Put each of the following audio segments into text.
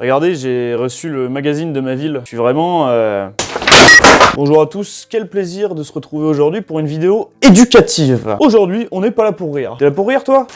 Regardez, j'ai reçu le magazine de ma ville. Je suis vraiment... Bonjour à tous, quel plaisir de se retrouver aujourd'hui pour une vidéo éducative. Aujourd'hui, on n'est pas là pour rire. T'es là pour rire, toi ?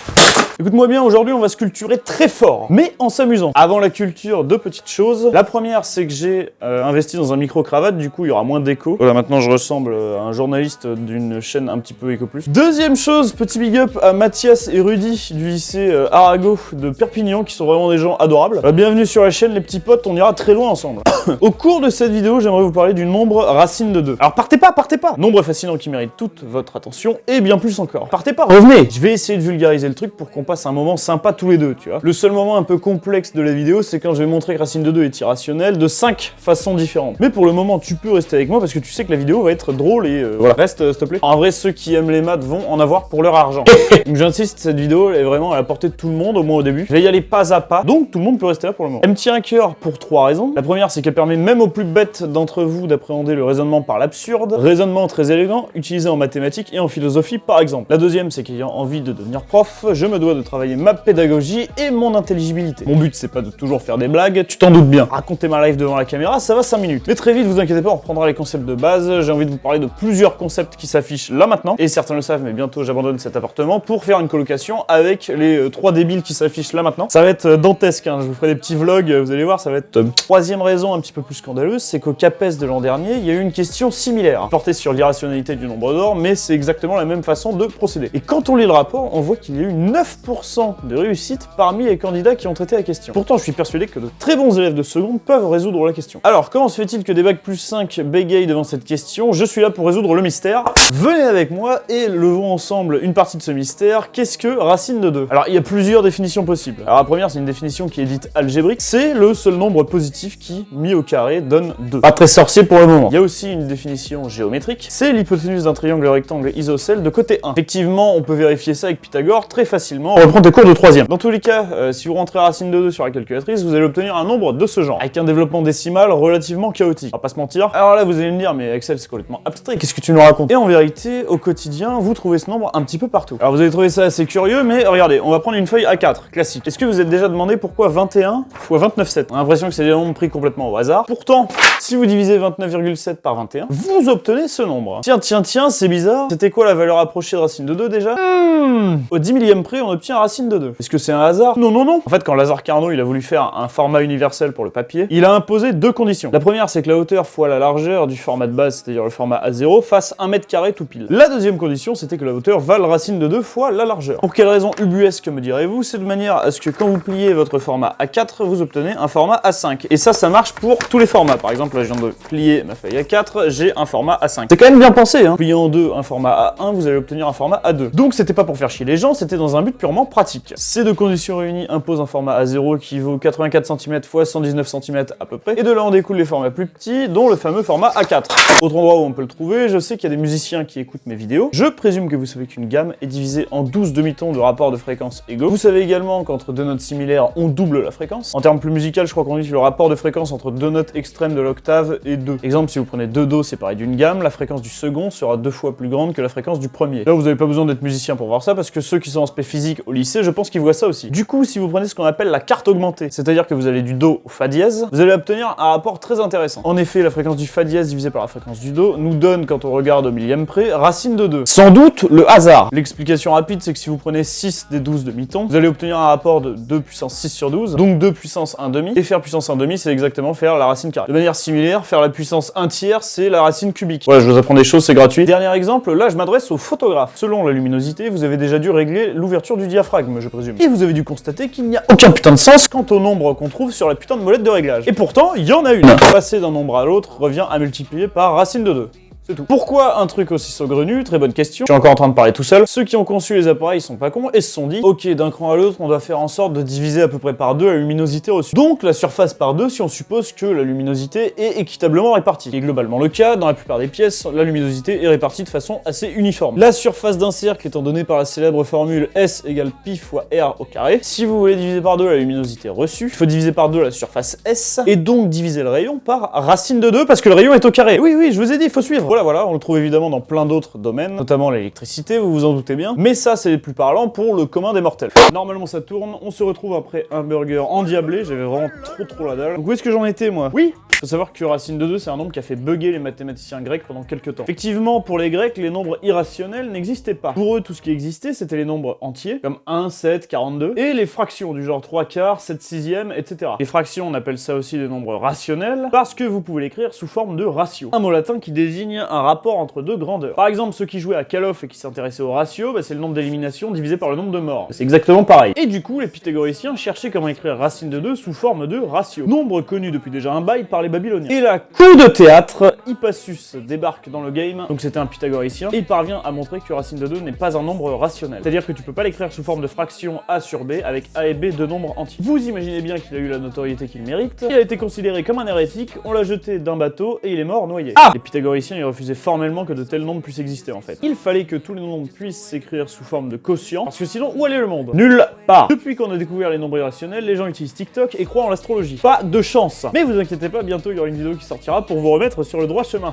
Écoute-moi bien, aujourd'hui on va se culturer très fort, mais en s'amusant. Avant la culture, deux petites choses. La première, c'est que j'ai investi dans un micro-cravate, du coup il y aura moins d'écho. Voilà, maintenant je ressemble à un journaliste d'une chaîne un petit peu Eco+. Deuxième chose, petit big up à Mathias et Rudy du lycée Arago de Perpignan, qui sont vraiment des gens adorables. Bienvenue sur la chaîne les petits potes, on ira très loin ensemble. Au cours de cette vidéo, j'aimerais vous parler du nombre racine de 2. Alors partez pas. Nombre fascinant qui mérite toute votre attention, et bien plus encore. Partez pas, revenez. Je vais essayer de vulgariser le truc pour qu'on passe un moment sympa tous les deux, tu vois. Le seul moment un peu complexe de la vidéo, c'est quand je vais montrer que racine de 2 est irrationnelle de 5 façons différentes. Mais pour le moment, tu peux rester avec moi parce que tu sais que la vidéo va être drôle et voilà. Reste, s'il te plaît. En vrai, ceux qui aiment les maths vont en avoir pour leur argent. Donc j'insiste, cette vidéo elle est vraiment à la portée de tout le monde, au moins au début. Je vais y aller pas à pas, donc tout le monde peut rester là pour le moment. Elle me tient à cœur pour 3 raisons. La première, c'est qu'elle permet même aux plus bêtes d'entre vous d'appréhender le raisonnement par l'absurde. Raisonnement très élégant, utilisé en mathématiques et en philosophie par exemple. La deuxième, c'est qu'ayant envie de devenir prof, je me dois de travailler ma pédagogie et mon intelligibilité. Mon but, c'est pas de toujours faire des blagues, tu t'en doutes bien. Raconter ma life devant la caméra, ça va 5 minutes. Mais très vite, vous inquiétez pas, on reprendra les concepts de base. J'ai envie de vous parler de plusieurs concepts qui s'affichent là maintenant. Et certains le savent, mais bientôt j'abandonne cet appartement pour faire une colocation avec les 3 débiles qui s'affichent là maintenant. Ça va être dantesque, hein. Je vous ferai des petits vlogs, vous allez voir, ça va être... Troisième raison un petit peu plus scandaleuse, c'est qu'au CAPES de l'an dernier, il y a eu une question similaire, portée sur l'irrationalité du nombre d'or, mais c'est exactement la même façon de procéder. Et quand on lit le rapport, on voit qu'il y a eu 9% de réussite parmi les candidats qui ont traité la question. Pourtant, je suis persuadé que de très bons élèves de seconde peuvent résoudre la question. Alors, comment se fait-il que des bacs plus 5 bégayent devant cette question? Je suis là pour résoudre le mystère. Venez avec moi et levons ensemble une partie de ce mystère. Qu'est-ce que racine de 2? Alors, il y a plusieurs définitions possibles. Alors, la première, c'est une définition qui est dite algébrique. C'est le seul nombre positif qui, mis au carré, donne 2. Pas très sorcier pour le moment. Il y a aussi une définition géométrique. C'est l'hypoténuse d'un triangle rectangle isocèle de côté 1. Effectivement, on peut vérifier ça avec Pythagore très facilement. On reprend des cours de 3e. Dans tous les cas, si vous rentrez racine de 2 sur la calculatrice, vous allez obtenir un nombre de ce genre, avec un développement décimal relativement chaotique. On va pas se mentir. Alors là, vous allez me dire, mais Axel, c'est complètement abstrait, qu'est-ce que tu nous racontes? Et en vérité, au quotidien, vous trouvez ce nombre un petit peu partout. Alors vous allez trouver ça assez curieux, mais regardez, on va prendre une feuille A4, classique. Est-ce que vous êtes déjà demandé pourquoi 21 x 29,7? On a l'impression que c'est des nombres pris complètement au hasard. Pourtant, si vous divisez 29,7 par 21, vous obtenez ce nombre. Tiens, c'est bizarre. C'était quoi la valeur approchée de racine de 2 déjà? Au 10 millième près, on obtient racine de 2. Est-ce que c'est un hasard? Non. En fait, quand Lazare Carnot il a voulu faire un format universel pour le papier, il a imposé 2 conditions. La première, c'est que la hauteur fois la largeur du format de base, c'est-à-dire le format A0, fasse 1 mètre carré tout pile. La deuxième condition, c'était que la hauteur vale racine de 2 fois la largeur. Pour quelle raison ubuesque, me direz-vous? C'est de manière à ce que quand vous pliez votre format A4, vous obtenez un format A5. Et ça marche pour tous les formats. Par exemple, là, je viens de plier ma feuille A4, j'ai un format A5. C'est quand même bien pensé, hein. Plier en 2 un format A1, vous allez obtenir un format A2. Donc c'était pas pour faire chier les gens, c'était dans un but purement pratique. Ces 2 conditions réunies imposent un format A0 qui vaut 84 cm x 119 cm à peu près. Et de là on découle les formats plus petits, dont le fameux format A4. Autre endroit où on peut le trouver, je sais qu'il y a des musiciens qui écoutent mes vidéos. Je présume que vous savez qu'une gamme est divisée en 12 demi-tons de rapport de fréquence égaux. Vous savez également qu'entre 2 notes similaires, on double la fréquence. En termes plus musicaux, je crois qu'on dit le rapport de fréquence entre 2 notes extrêmes de l'octave et 2. Exemple, si vous prenez 2 Do séparés d'une gamme, la fréquence du second sera 2 fois plus grande que la fréquence du premier. Là, vous n'avez pas besoin d'être musicien pour voir ça, parce que ceux qui sont en spé physique au lycée, je pense qu'ils voient ça aussi. Du coup, si vous prenez ce qu'on appelle la carte augmentée, c'est-à-dire que vous allez du Do au Fa dièse, vous allez obtenir un rapport très intéressant. En effet, la fréquence du Fa dièse divisée par la fréquence du Do nous donne, quand on regarde au millième près, racine de 2. Sans doute, le hasard. L'explication rapide, c'est que si vous prenez 6 des 12 demi-tons, vous allez obtenir un rapport de 2 puissance 6 sur 12, donc 2 puissance 1 demi, et faire puissance 1 demi, c'est exactement faire la racine carrée. De manière similaire, faire la puissance 1 tiers, c'est la racine cubique. Ouais, je vous apprends des choses, c'est gratuit. Dernier exemple, là, je m'adresse aux photographes. Selon la luminosité, vous avez déjà dû régler l'ouverture du diaphragme, je présume. Et vous avez dû constater qu'il n'y a aucun putain de sens quant au nombre qu'on trouve sur la putain de molette de réglage. Et pourtant, il y en a une. Passer d'un nombre à l'autre revient à multiplier par racine de 2. C'est tout. Pourquoi un truc aussi saugrenu? Très bonne question. Je suis encore en train de parler tout seul. Ceux qui ont conçu les appareils sont pas cons et se sont dit, ok, d'un cran à l'autre, on doit faire en sorte de diviser à peu près par 2 la luminosité reçue. Donc la surface par 2 si on suppose que la luminosité est équitablement répartie. C'est globalement le cas, dans la plupart des pièces, la luminosité est répartie de façon assez uniforme. La surface d'un cercle étant donnée par la célèbre formule S égale pi fois R au carré. Si vous voulez diviser par 2 la luminosité reçue, il faut diviser par 2 la surface S et donc diviser le rayon par racine de 2 parce que le rayon est au carré. Oui, je vous ai dit, il faut suivre. Voilà, on le trouve évidemment dans plein d'autres domaines, notamment l'électricité, vous vous en doutez bien. Mais ça, c'est plus parlant pour le commun des mortels. Normalement, ça tourne, on se retrouve après un burger endiablé, j'avais vraiment trop la dalle. Donc où est-ce que j'en étais, moi? Oui, faut savoir que racine de 2, c'est un nombre qui a fait bugger les mathématiciens grecs pendant quelques temps. Effectivement, pour les Grecs, les nombres irrationnels n'existaient pas. Pour eux, tout ce qui existait, c'était les nombres entiers, comme 1, 7, 42, et les fractions du genre 3/4, 7/6, etc. Les fractions, on appelle ça aussi des nombres rationnels, parce que vous pouvez l'écrire sous forme de ratio. Un mot latin qui désigne un rapport entre deux grandeurs. Par exemple, ceux qui jouaient à Call of et qui s'intéressaient au ratio, bah, c'est le nombre d'éliminations divisé par le nombre de morts. C'est exactement pareil. Et du coup, les pythagoriciens cherchaient comment écrire racine de 2 sous forme de ratio. Nombre connu depuis déjà un bail par les Babyloniens. Et là, coup de théâtre, Hippasus débarque dans le game, donc c'était un pythagoricien, et il parvient à montrer que racine de 2 n'est pas un nombre rationnel. C'est-à-dire que tu peux pas l'écrire sous forme de fraction a sur b avec a et b deux nombres entiers. Vous imaginez bien qu'il a eu la notoriété qu'il mérite, il a été considéré comme un hérétique, on l'a jeté d'un bateau et il est mort noyé. Ah! Les pythagoriciens ils refusaient formellement que de tels nombres puissent exister en fait. Il fallait que tous les nombres puissent s'écrire sous forme de quotient, parce que sinon où allait le monde? Nulle part. Depuis qu'on a découvert les nombres irrationnels, les gens utilisent TikTok et croient en l'astrologie. Pas de chance. Mais vous inquiétez pas, bientôt il y aura une vidéo qui sortira pour vous remettre sur le droit chemin.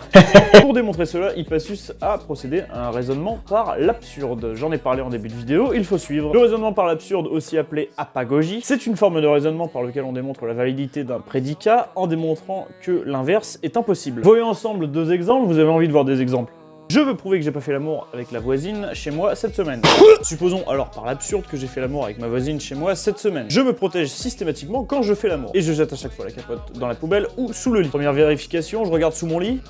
Pour démontrer cela, Hippasus a procédé à un raisonnement par l'absurde. J'en ai parlé en début de vidéo, il faut suivre. Le raisonnement par l'absurde, aussi appelé apagogie, c'est une forme de raisonnement par lequel on démontre la validité d'un prédicat en démontrant que l'inverse est impossible. Voyons ensemble deux exemples, vous avez envie de voir des exemples? Je veux prouver que j'ai pas fait l'amour avec la voisine chez moi cette semaine. Supposons alors par l'absurde que j'ai fait l'amour avec ma voisine chez moi cette semaine. Je me protège systématiquement quand je fais l'amour. Et je jette à chaque fois la capote dans la poubelle ou sous le lit. Première vérification, je regarde sous mon lit.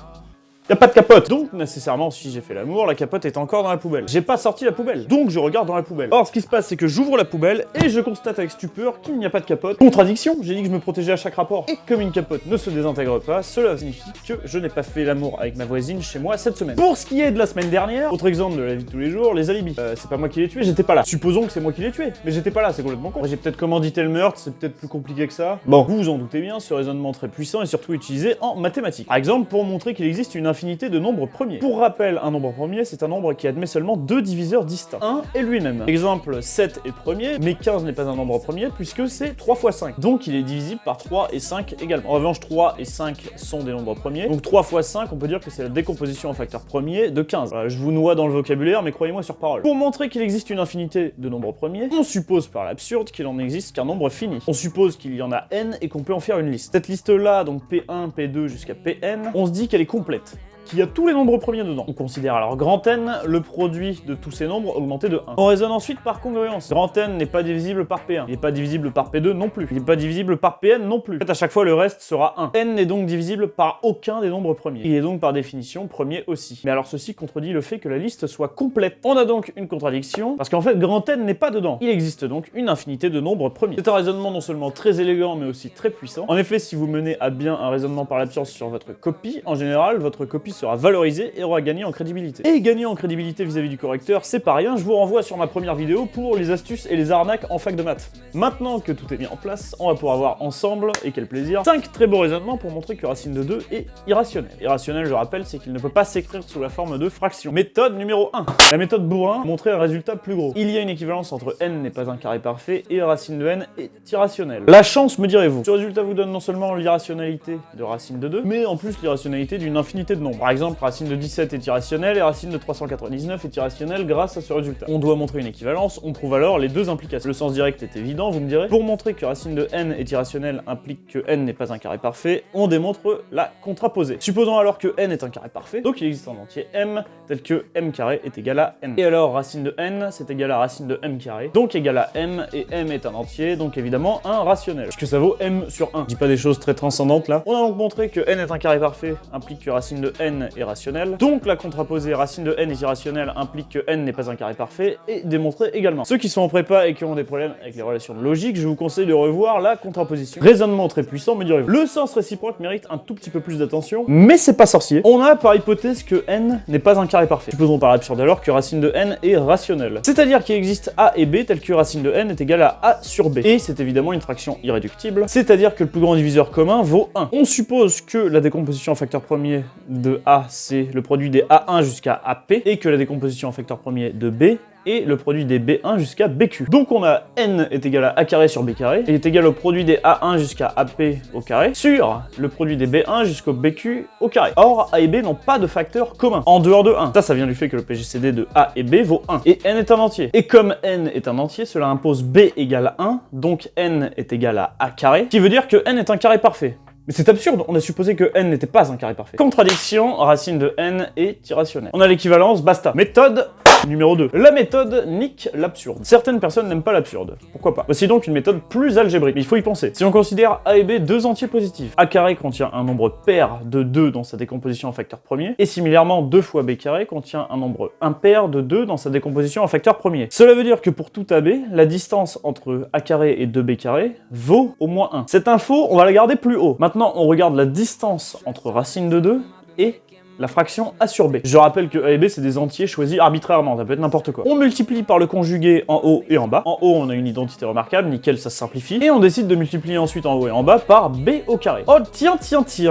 Y'a pas de capote. Donc, nécessairement, si j'ai fait l'amour, la capote est encore dans la poubelle. J'ai pas sorti la poubelle. Donc, je regarde dans la poubelle. Or, ce qui se passe, c'est que j'ouvre la poubelle et je constate avec stupeur qu'il n'y a pas de capote. Contradiction, j'ai dit que je me protégeais à chaque rapport. Et comme une capote ne se désintègre pas, cela signifie que je n'ai pas fait l'amour avec ma voisine chez moi cette semaine. Pour ce qui est de la semaine dernière, autre exemple de la vie de tous les jours, les alibis. C'est pas moi qui l'ai tué, j'étais pas là. Supposons que c'est moi qui l'ai tué, mais j'étais pas là, c'est complètement con. J'ai peut-être commandité le meurtre, c'est peut-être plus compliqué que ça. Bon, vous vous en doutez bien, ce raisonnement très puissant est surtout utilisé en mathématiques. Par exemple, pour montrer qu'il existe une infinité de nombres premiers. Pour rappel, un nombre premier, c'est un nombre qui admet seulement deux diviseurs distincts, 1 et lui-même. Exemple, 7 est premier, mais 15 n'est pas un nombre premier puisque c'est 3 fois 5. Donc il est divisible par 3 et 5 également. En revanche, 3 et 5 sont des nombres premiers. Donc 3 fois 5, on peut dire que c'est la décomposition en facteur premier de 15. Voilà, je vous noie dans le vocabulaire, mais croyez-moi sur parole. Pour montrer qu'il existe une infinité de nombres premiers, on suppose par l'absurde qu'il en existe qu'un nombre fini. On suppose qu'il y en a n et qu'on peut en faire une liste. Cette liste-là, donc P1, P2 jusqu'à Pn, on se dit qu'elle est complète, qu'il y a tous les nombres premiers dedans. On considère alors grand N le produit de tous ces nombres augmenté de 1. On raisonne ensuite par congruence. Grand N n'est pas divisible par P1, il n'est pas divisible par P2 non plus, il n'est pas divisible par Pn non plus. En fait, à chaque fois, le reste sera 1. N n'est donc divisible par aucun des nombres premiers. Il est donc par définition premier aussi. Mais alors ceci contredit le fait que la liste soit complète. On a donc une contradiction, parce qu'en fait, grand N n'est pas dedans. Il existe donc une infinité de nombres premiers. C'est un raisonnement non seulement très élégant, mais aussi très puissant. En effet, si vous menez à bien un raisonnement par l'absurde sur votre copie, en général, votre copie sera valorisé et aura gagné en crédibilité. Et gagner en crédibilité vis-à-vis du correcteur, c'est pas rien, je vous renvoie sur ma première vidéo pour les astuces et les arnaques en fac de maths. Maintenant que tout est mis en place, on va pouvoir voir ensemble, et quel plaisir, 5 très beaux raisonnements pour montrer que racine de 2 est irrationnel. Irrationnel, je rappelle, c'est qu'il ne peut pas s'écrire sous la forme de fraction. Méthode numéro 1. La méthode bourrin montrer un résultat plus gros. Il y a une équivalence entre n n'est pas un carré parfait et racine de n est irrationnel. La chance, me direz-vous. Ce résultat vous donne non seulement l'irrationalité de racine de 2, mais en plus l'irrationalité d'une infinité de nombres. Par exemple, racine de 17 est irrationnelle et racine de 399 est irrationnelle grâce à ce résultat. On doit montrer une équivalence, on prouve alors les deux implications. Le sens direct est évident, vous me direz. Pour montrer que racine de n est irrationnelle implique que n n'est pas un carré parfait, on démontre la contraposée. Supposons alors que n est un carré parfait, donc il existe un entier m tel que m carré est égal à n. Et alors racine de n c'est égal à racine de m carré, donc égal à m, et m est un entier, donc évidemment un rationnel, puisque ça vaut m sur 1. Je dis pas des choses très transcendantes là. On a donc montré que n est un carré parfait implique que racine de n est rationnelle, donc la contraposée racine de n est irrationnelle implique que n n'est pas un carré parfait, et démontré également. Ceux qui sont en prépa et qui ont des problèmes avec les relations de logique, je vous conseille de revoir la contraposition. Raisonnement très puissant, me direz-vous. Le sens réciproque mérite un tout petit peu plus d'attention, mais c'est pas sorcier. On a par hypothèse que n n'est pas un carré parfait. Supposons par l'absurde alors que racine de n est rationnelle. C'est-à-dire qu'il existe a et b tel que racine de n est égale à a sur b. Et c'est évidemment une fraction irréductible, c'est-à-dire que le plus grand diviseur commun vaut 1. On suppose que la décomposition en facteur premier de a, c'est le produit des a1 jusqu'à ap, et que la décomposition en facteur premier de b et le produit des B1 jusqu'à BQ. Donc on a n est égal à a carré sur b carré, et est égal au produit des A1 jusqu'à AP au carré, sur le produit des B1 jusqu'au BQ au carré. Or, A et B n'ont pas de facteur commun, en dehors de 1. Ça vient du fait que le PGCD de A et B vaut 1, et n est un entier. Et comme n est un entier, cela impose B égale 1, donc n est égal à a carré, qui veut dire que n est un carré parfait. Mais c'est absurde, on a supposé que n n'était pas un carré parfait. Contradiction, racine de n est irrationnelle. On a l'équivalence, basta. Méthode numéro 2. La méthode nique l'absurde. Certaines personnes n'aiment pas l'absurde. Pourquoi pas? Voici donc une méthode plus algébrique, mais il faut y penser. Si on considère A et B deux entiers positifs, A carré contient un nombre pair de 2 dans sa décomposition en facteur premier, et similairement 2 fois B carré contient un nombre impair de 2 dans sa décomposition en facteur premier. Cela veut dire que pour tout AB, la distance entre A carré et 2B carré vaut au moins 1. Cette info, on va la garder plus haut. Maintenant, on regarde la distance entre racine de 2 et la fraction A sur B. Je rappelle que A et B, c'est des entiers choisis arbitrairement, ça peut être n'importe quoi. On multiplie par le conjugué en haut et en bas. En haut, on a une identité remarquable, nickel, ça se simplifie. Et on décide de multiplier ensuite en haut et en bas par B au carré. Oh, tiens.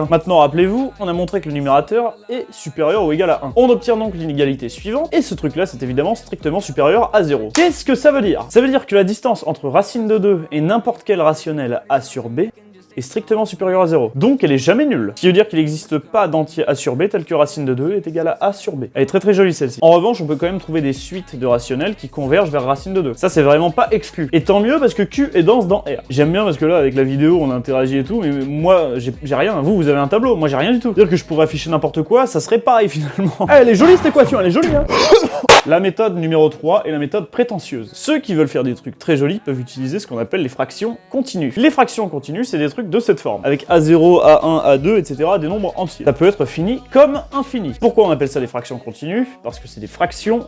Maintenant, rappelez-vous, on a montré que le numérateur est supérieur ou égal à 1. On obtient donc l'inégalité suivante, et ce truc-là, c'est évidemment strictement supérieur à 0. Qu'est-ce que ça veut dire? Ça veut dire que la distance entre racine de 2 et n'importe quel rationnel A sur B est strictement supérieure à 0. Donc elle est jamais nulle. Ce qui veut dire qu'il n'existe pas d'entier A sur B tel que racine de 2 est égale à A sur B. Elle est très jolie celle-ci. En revanche, on peut quand même trouver des suites de rationnels qui convergent vers racine de 2. Ça, c'est vraiment pas exclu. Et tant mieux parce que Q est dense dans R. J'aime bien parce que là, avec la vidéo, on interagit et tout, mais moi, j'ai rien. Vous avez un tableau. Moi, j'ai rien du tout. C'est-à-dire que je pourrais afficher n'importe quoi, ça serait pareil finalement. Ah, elle est jolie cette équation, elle est jolie, hein. La méthode numéro 3 est la méthode prétentieuse. Ceux qui veulent faire des trucs très jolis peuvent utiliser ce qu'on appelle les fractions continues. Les fractions continues, c'est des trucs de cette forme, avec A0, A1, A2, etc., des nombres entiers. Ça peut être fini comme infini. Pourquoi on appelle ça des fractions continues? Parce que c'est des fractions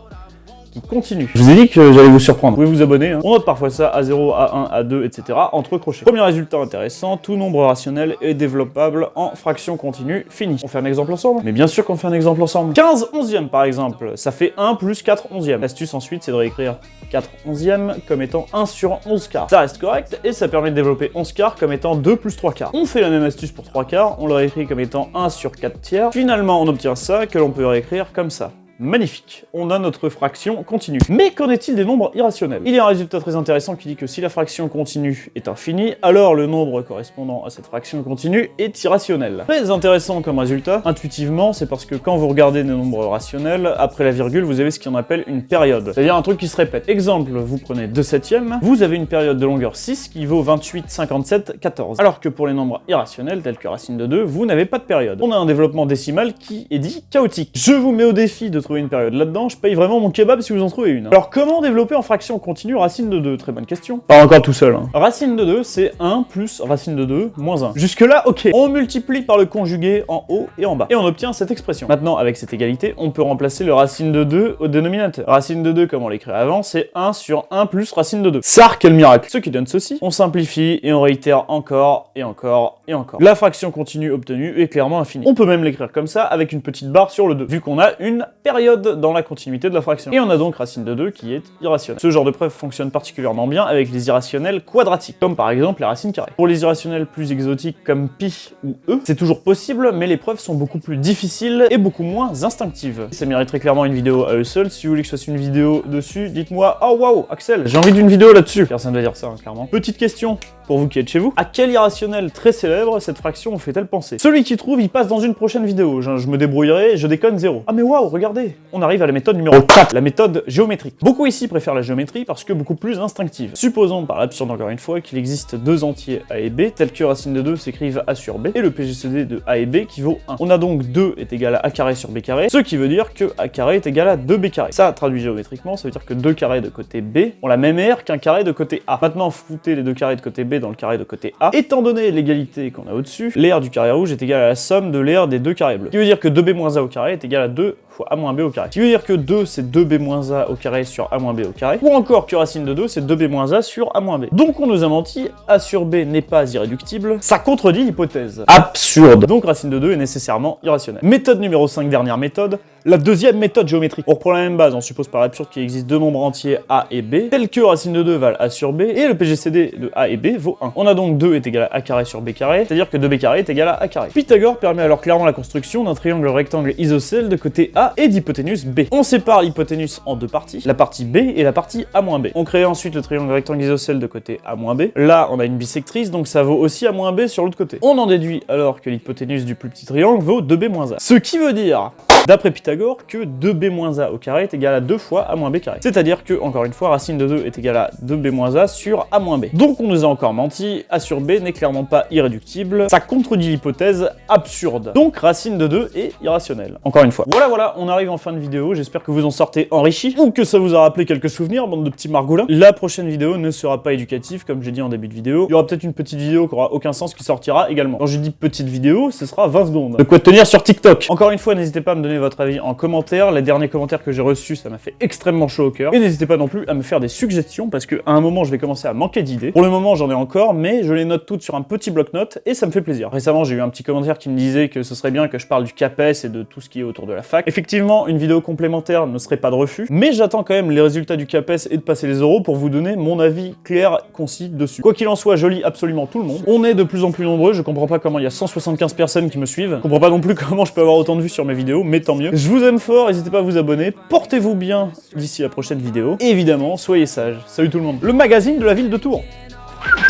qui continue. Je vous ai dit que j'allais vous surprendre. Vous pouvez vous abonner, hein. On note parfois ça A0, A1, A2, etc. entre crochets. Premier résultat intéressant, tout nombre rationnel est développable en fraction continue finie. On fait un exemple ensemble? Mais bien sûr qu'on fait un exemple ensemble. 15 onzièmes par exemple, ça fait 1 plus 4 onzièmes. L'astuce ensuite, c'est de réécrire 4 onzièmes comme étant 1 sur 11 quarts. Ça reste correct et ça permet de développer 11 quarts comme étant 2 plus 3 quarts. On fait la même astuce pour 3 quarts, on le réécrit comme étant 1 sur 4 tiers. Finalement, on obtient ça que l'on peut réécrire comme ça. Magnifique, on a notre fraction continue. Mais qu'en est-il des nombres irrationnels? Il y a un résultat très intéressant qui dit que si la fraction continue est infinie, alors le nombre correspondant à cette fraction continue est irrationnel. Très intéressant comme résultat, intuitivement, c'est parce que quand vous regardez des nombres rationnels, après la virgule, vous avez ce qu'on appelle une période, c'est-à-dire un truc qui se répète. Exemple, vous prenez 2 septièmes, vous avez une période de longueur 6 qui vaut 28, 57, 14. Alors que pour les nombres irrationnels, tels que racine de 2, vous n'avez pas de période. On a un développement décimal qui est dit chaotique. Je vous mets au défi de trouver une période là-dedans, je paye vraiment mon kebab si vous en trouvez une. Alors comment développer en fraction continue racine de 2? Très bonne question. Pas encore tout seul, hein. Racine de 2, c'est 1 plus racine de 2 moins 1. Jusque là, ok. On multiplie par le conjugué en haut et en bas. Et on obtient cette expression. Maintenant, avec cette égalité, on peut remplacer le racine de 2 au dénominateur. Racine de 2, comme on l'écrit avant, c'est 1 sur 1 plus racine de 2. Ça, quel miracle! Ce qui donne ceci. On simplifie et on réitère encore et encore et encore. La fraction continue obtenue est clairement infinie. On peut même l'écrire comme ça avec une petite barre sur le 2, vu qu'on a une période dans la continuité de la fraction. Et on a donc racine de 2 qui est irrationnelle. Ce genre de preuve fonctionne particulièrement bien avec les irrationnels quadratiques, comme par exemple la racine carrée. Pour les irrationnels plus exotiques comme pi ou e, c'est toujours possible, mais les preuves sont beaucoup plus difficiles et beaucoup moins instinctives. Ça mériterait clairement une vidéo à eux seuls. Si vous voulez que je fasse une vidéo dessus, dites-moi « Oh waouh, Axel, j'ai envie d'une vidéo là-dessus !» Personne va dire ça, hein, clairement. Petite question, pour vous qui êtes chez vous. À quel irrationnel très célèbre cette fraction vous fait-elle penser? Celui qui trouve, il passe dans une prochaine vidéo. Je me débrouillerai, je déconne 0. Ah mais waouh, regardez, on arrive à la méthode numéro 4, la méthode géométrique. Beaucoup ici préfèrent la géométrie parce que beaucoup plus instinctive. Supposons par l'absurde encore une fois qu'il existe deux entiers A et B, tels que racine de 2 s'écrivent A sur B, et le PGCD de A et B qui vaut 1. On a donc 2 est égal à A carré sur B carré, ce qui veut dire que A carré est égal à 2B carré. Ça, traduit géométriquement, ça veut dire que 2 carrés de côté B ont la même aire qu'un carré de côté A. Maintenant, foutez les deux carrés de côté B dans le carré de côté A. Étant donné l'égalité qu'on a au-dessus, l'aire du carré rouge est égale à la somme de l'aire des deux carrés bleus. Ce qui veut dire que 2B moins A au carré est égal à 2 fois A moins B au carré. Ce qui veut dire que 2 c'est 2B moins A au carré sur A moins B au carré. Ou encore que racine de 2 c'est 2B moins A sur A moins B. Donc on nous a menti, A sur B n'est pas irréductible. Ça contredit l'hypothèse. Absurde. Donc racine de 2 est nécessairement irrationnelle. Méthode numéro 5, dernière méthode. La deuxième méthode géométrique. On reprend la même base, on suppose par l'absurde qu'il existe deux nombres entiers a et b, tels que racine de 2 valent a sur b, et le PGCD de a et b vaut 1. On a donc 2 est égal à a carré sur b carré, c'est-à-dire que 2b carré est égal à a carré. Pythagore permet alors clairement la construction d'un triangle rectangle isocèle de côté a et d'hypoténuse b. On sépare l'hypoténuse en deux parties, la partie b et la partie a-b. On crée ensuite le triangle rectangle isocèle de côté a-b. Là, on a une bisectrice, donc ça vaut aussi a-b sur l'autre côté. On en déduit alors que l'hypoténuse du plus petit triangle vaut 2b-a. Ce qui veut dire, d'après Pythagore, que 2b-a au carré est égal à 2 fois a-b carré. C'est-à-dire que, encore une fois, racine de 2 est égal à 2b-a sur a-b. Donc on nous a encore menti, a sur b n'est clairement pas irréductible, ça contredit l'hypothèse absurde. Donc racine de 2 est irrationnelle. Encore une fois. Voilà, on arrive en fin de vidéo, j'espère que vous en sortez enrichi, ou que ça vous a rappelé quelques souvenirs, bande de petits margoulins. La prochaine vidéo ne sera pas éducative, comme j'ai dit en début de vidéo. Il y aura peut-être une petite vidéo qui aura aucun sens qui sortira également. Quand je dis petite vidéo, ce sera 20 secondes. De quoi tenir sur TikTok. Encore une fois, n'hésitez pas à me donner votre avis en commentaire. Les derniers commentaires que j'ai reçus, ça m'a fait extrêmement chaud au cœur. Et n'hésitez pas non plus à me faire des suggestions, parce qu'à un moment, je vais commencer à manquer d'idées. Pour le moment, j'en ai encore, mais je les note toutes sur un petit bloc-notes, et ça me fait plaisir. Récemment, j'ai eu un petit commentaire qui me disait que ce serait bien que je parle du CAPES et de tout ce qui est autour de la fac. Effectivement, une vidéo complémentaire ne serait pas de refus, mais j'attends quand même les résultats du CAPES et de passer les oraux pour vous donner mon avis clair, concis dessus. Quoi qu'il en soit, je lis absolument tout le monde. On est de plus en plus nombreux, je comprends pas comment il y a 175 personnes qui me suivent. Je comprends pas non plus comment je peux avoir autant de vues sur mes vidéos, mais tant mieux. Je vous aime fort, n'hésitez pas à vous abonner, portez-vous bien d'ici la prochaine vidéo. Et évidemment, soyez sages. Salut tout le monde. Le magazine de la ville de Tours.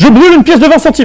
Je brûle une pièce de 20 centimes.